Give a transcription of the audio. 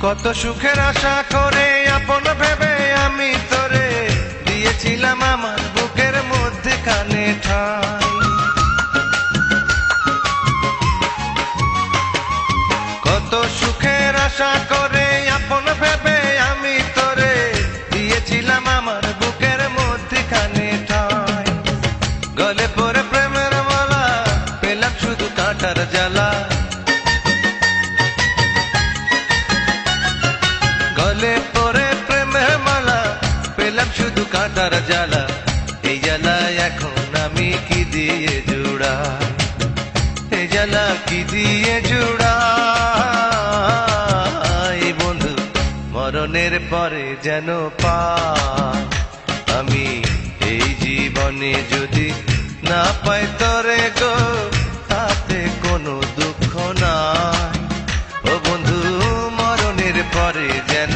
কত সুখের আশা করে আপন ভেবে আমি তোরে দিয়েছিলাম আমার বুকের মধ্যে কানে ঠাই। কত সুখের আশা করে আপন ভেবে আমি তোরে দিয়েছিলাম আমার বুকের মধ্যে কানে ঠাই। গলে পরে প্রেমের মালা পেলাম শুধু কাঁটার জ্বালা। গলে পরে প্রেমের মালা পেলাম শুধু কাঁটার জ্বালা। এই জ্বালা এখন আমি কি দিয়ে জোড়াই, এই জ্বালা কি দিয়ে জোড়াই। বন্ধু মরণের পরে যেন পাই আমি এই জীবনে যদি না পাই তোরে গো, তাতে কোনো দুঃখ নাই। ও বন্ধু মরণের পরে যেন